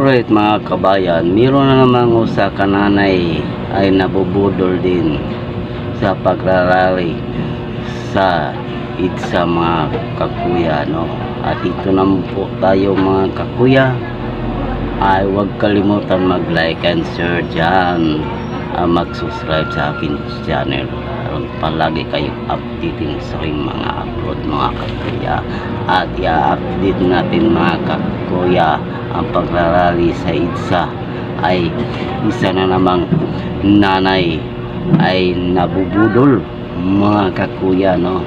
Alright mga kabayan, meron na namang usa ka nanay ay nabubudol din sa pagrarally sa idsa mga kakuya, no? At ito naman po tayo mga kakuya, ay huwag kalimutan mag-like and share dyan, mag-subscribe sa akin channel para palagi kayong updating sa aking mga upload mga kakuya. At i-update natin mga kakuya ang pagrarally sa idsa ay isa na namang nanay ay nabubudol mga kakuya, no?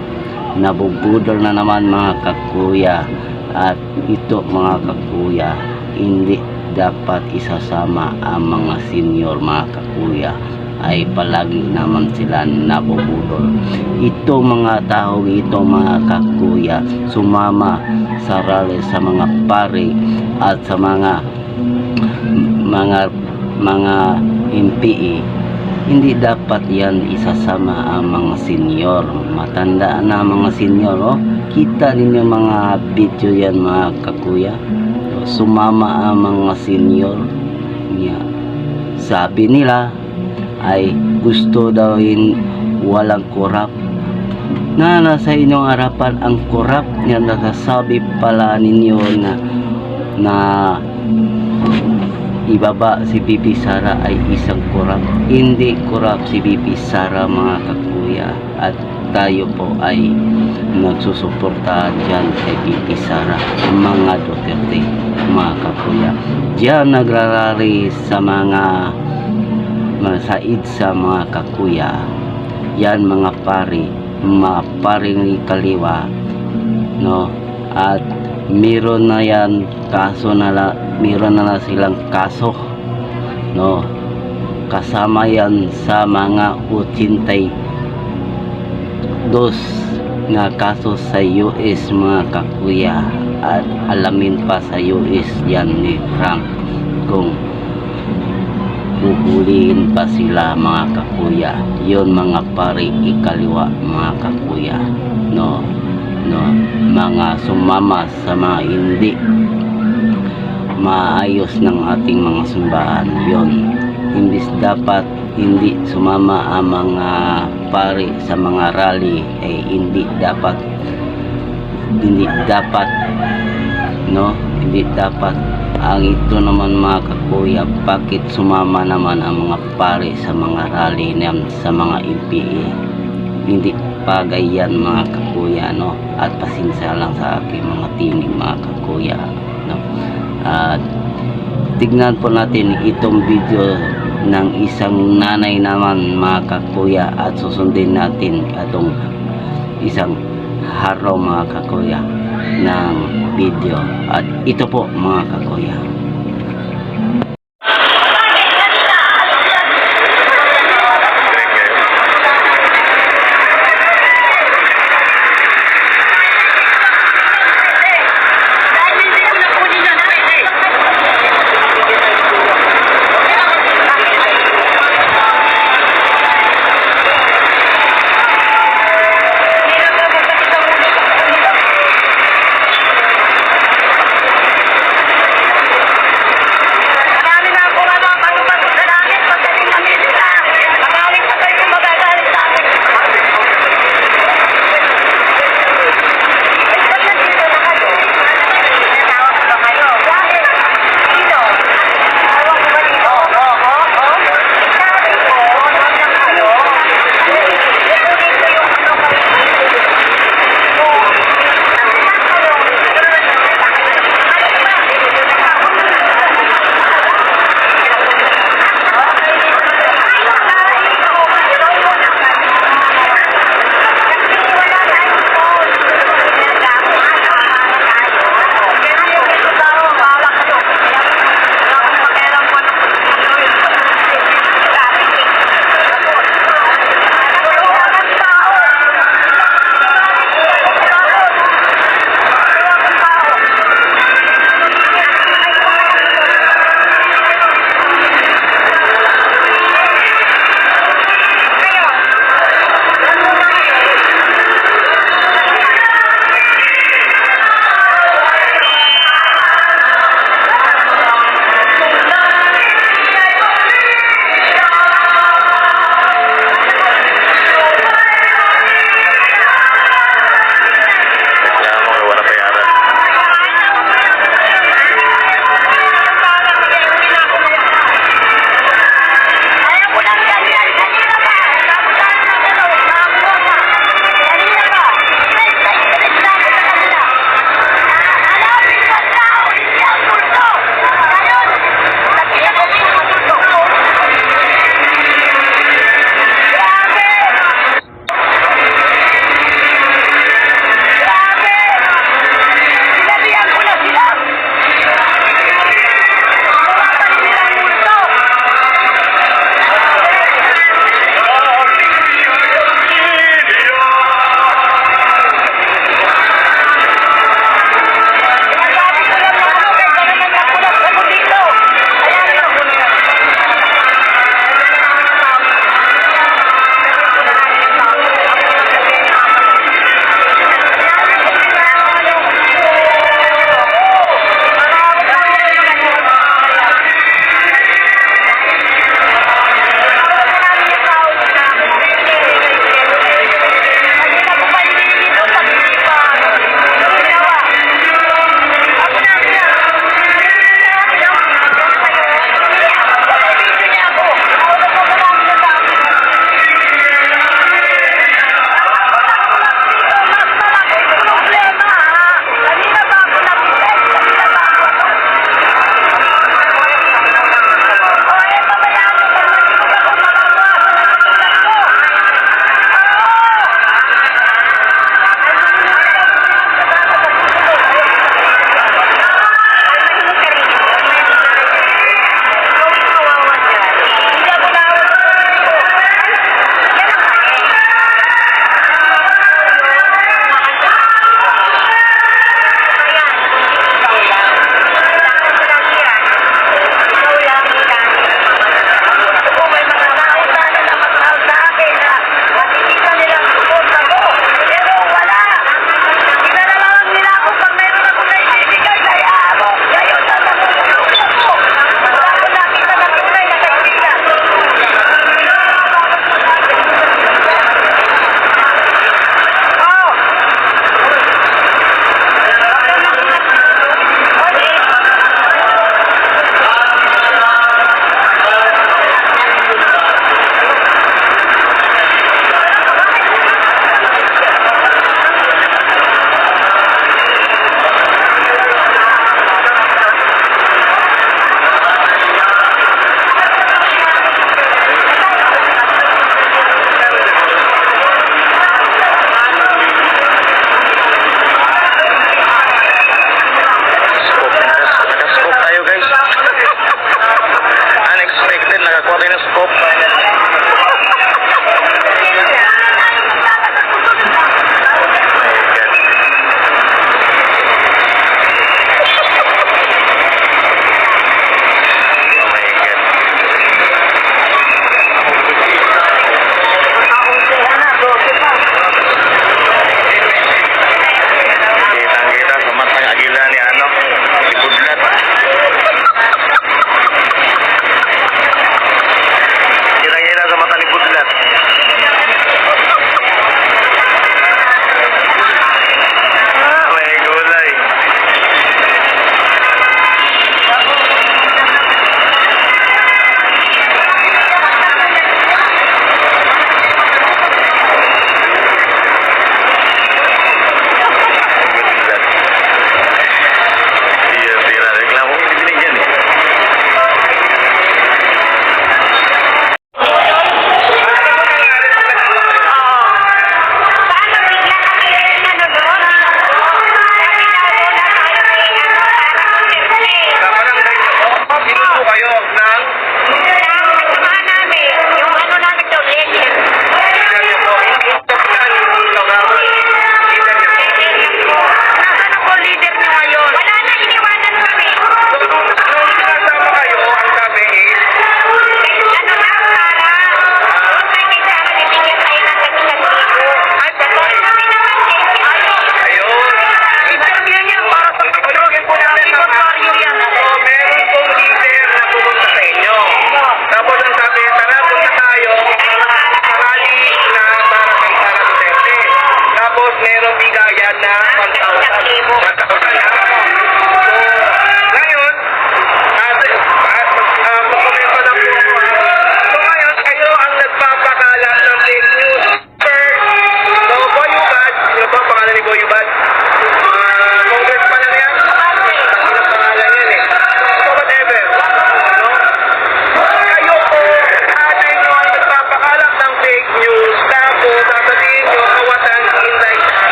Nabubudol na naman mga kakuya. At ito mga kakuya, hindi dapat isasama ang mga senior mga kakuya, ay palagi naman sila nabubudol. Ito mga tao, ito mga kakuya, sumama sa rally sa mga pari at sa mga MPE, hindi dapat yan isasama ang mga senior. Matanda na mga senior, oh. Kita ninyo mga video yan mga kakuya, sumama ang mga senior niya. Sabi nila ay gusto daw walang korap, na nasa inyong harapan ang korap niya. Nasasabi pala ninyo na ibaba si BP Sara ay isang korap. Hindi korap si BP Sara mga kakuya, at tayo po ay nagsusuporta dyan kay BP Sara, mga Duterte mga kakuya. Diyan nagrarari sa mga said sa mga kakuya, yan mga paring kaliwa, no? At meron na yan kaso meron na silang kaso, no? Kasama yan sa mga 82 na kaso sa US mga kakuya. At alamin pa sa US yan ni Trump kung huhulihin pa sila mga kakuya. Yun mga pari ikaliwa mga kakuya, no? Mga sumama sa mga hindi maayos ng ating mga simbahan. Yun, imbis dapat hindi sumama ang mga pari sa mga rally, ay hindi dapat, no? Hindi dapat. Ang ito naman mga kakuya, bakit sumama naman ang mga pari sa mga rally niyan, sa mga MPA? Hindi bagay yan mga kakuya, no? At pasensya lang sa aking mga tinig mga kakuya, no? At tignan po natin itong video ng isang nanay naman mga kakuya, at susundin natin atong isang haraw mga kakuya ng video. At ito po mga kakuya.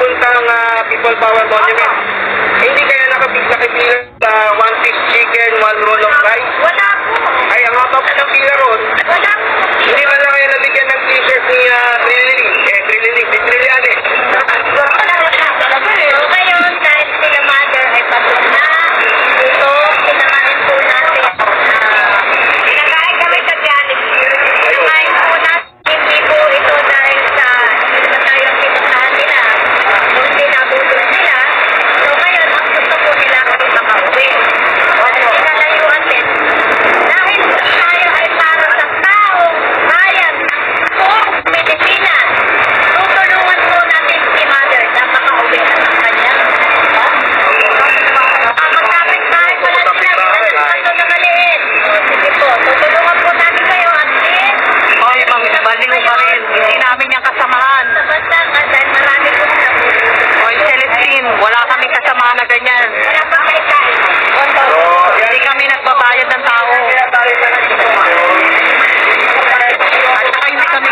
papuntang People Power Monument. Hindi kaya nakapila sa one piece chicken, one roll of rice. Wala po. Ay, ang haba po ng pila ron. Wala po. Hindi man lang kayo nabigyan ng t-shirt ni Trilili, si Triliane. So ngayon, dahil sila mother ay pagod na, ito, pinakain po natin. Pinakain kami sa Jollibee. Pinakain po natin, hindi po ito dahil sa hindi na tayo ang pinuntahan nila. Kung pinabulol nila, so ngayon, ang gusto po nila kami makauwi. At pinalayuan din. Dahil tayo ay para sa taong bayan ng buong Pilipinas. Tutulungan po natin si mother na makauwi na ng kanyang magkapit tayo pala sila ito na maliit. Sige po, tutulungan po natin kayo at least. Hoy, baliw ka rin. Hindi namin yung kasamahan. Basta nga dahil marami po sila. Hoy, Celestine, wala kaming kasamahan na ganyan. Wala pa kayo tayo. Hindi kami nagbabayad ng tao. At saka hindi kami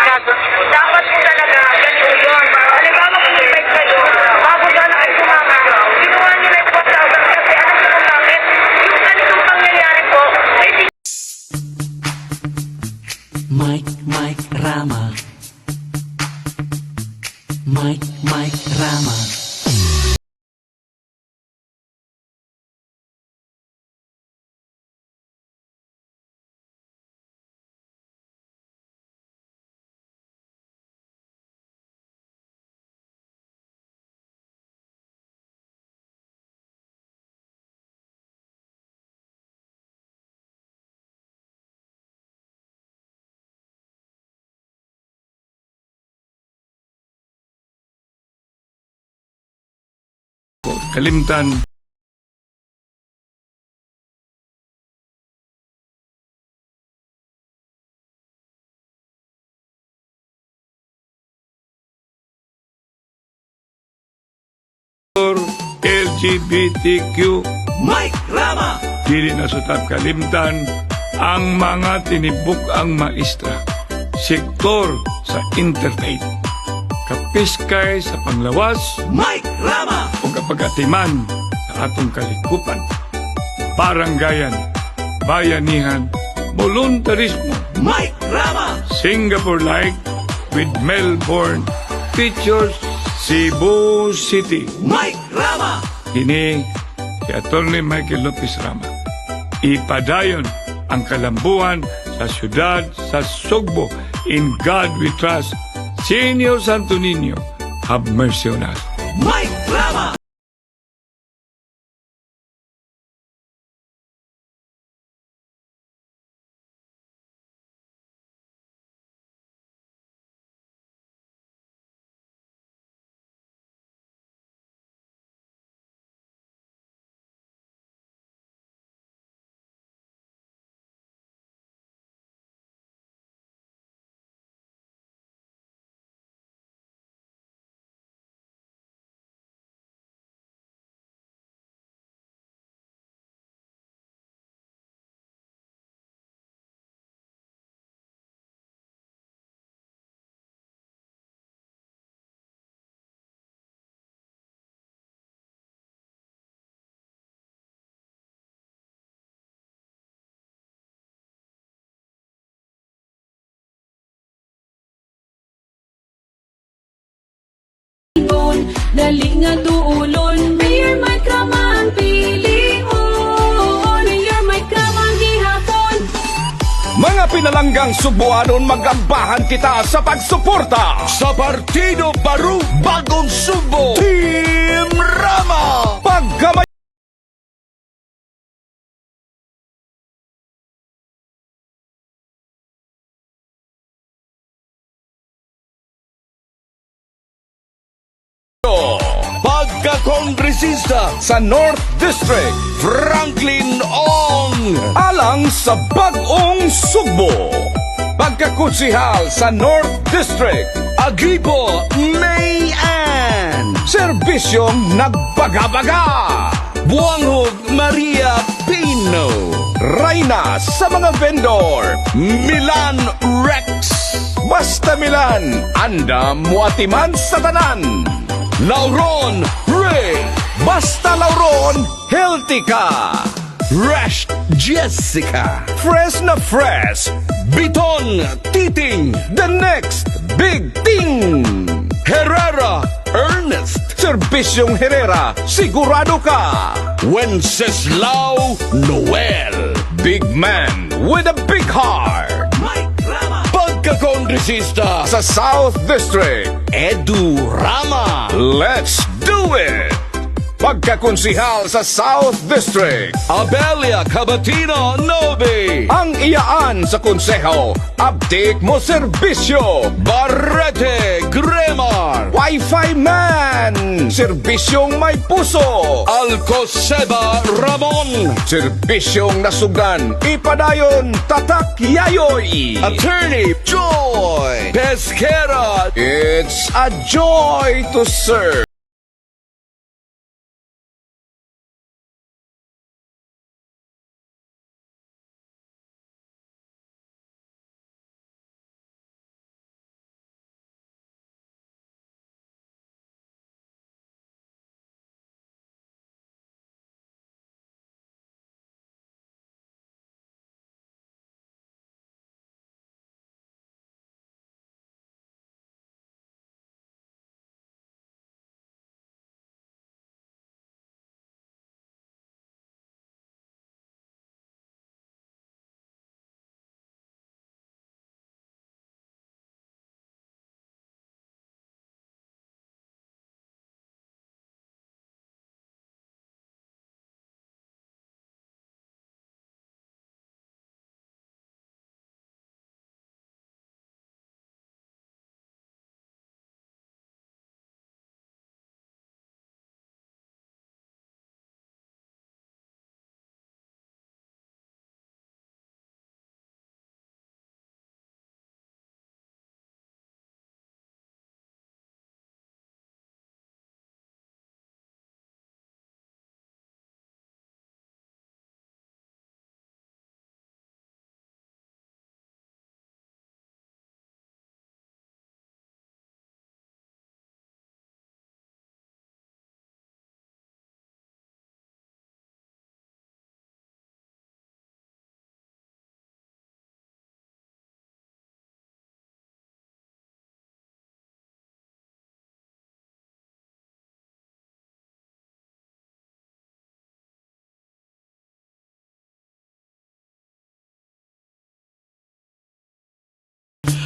Dapat po talaga, ganito yun. Halimbawa kung may kayo, bago sana kayo sumama, ginawa nila yung 4,000 kasi alam ko namin, yung ganitong pangyayari po, ay di Mike Rama. Mike Rama. Kalimtan. LGBTQ Mike Rama. dili na sa kalimtan ang mga tinibuk ang maestra, sektor sa interfaith, kapiskay sa panglawas Mike Rama. o kapagatiman sa atong kalikupan, baranggayan, bayanihan, voluntarismo, Mike Rama. Singapore like with Melbourne features Cebu City. Mike Rama. Kini si Atty. Michael Lopez Rama. Ipadayon ang kalambuan sa syudad sa Sugbo. In God we trust. Senyor Santo Niño, have mercy on us. Mike Rama. Dali nga duulon, Mayor Mike Rama ang pilion. Mayor Mike Rama ang gihapon. Mga pinalanggang Subuanon, magambahan kita sa pagsuporta sa Partido Baru Bagong Subo, Team Rama. Pagkamay pagkakongresista sa North District, Franklin Ong, alang sa Bagong Sugbo. Pagkakunsihal sa North District, Agibo Mayan. Serbisyong nagbaga-baga. Buanghog Maria Pino. Rayna sa mga vendor, Milan Rex. Basta Milan, anda muatiman sa tanan. Lauron Ray. Basta Lauron, healthy ka. Rash Jessica. Fresh na fresh. Biton Titing. The next big thing. Herrera Ernest. Serbisyong Herrera. Sigurado ka. Wenceslao Noel. Big man with a big heart. Mike Rama. Pagkakongresista sa South District, Edu Rama. Let's do it! Pagkakonsihal sa South District, Abelia Cabatino Novi. Ang iyaan sa konseho, Abdik mo serbisyo, Barrete Gremar. Wi-Fi man, serbisyong may puso. Alcoseba Ramon, serbisyong nasugan. Ipadayon Tatak Yayoy. Attorney Joy Pesquera. It's a joy to serve.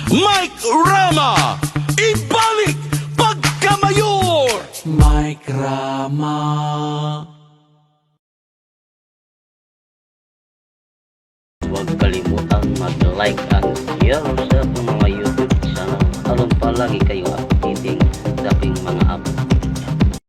Mike Rama, ibalik pagkamayor! Mike Rama. Huwag kalimutang mag-like and share sa ating mga YouTube channel. Along palagi kayo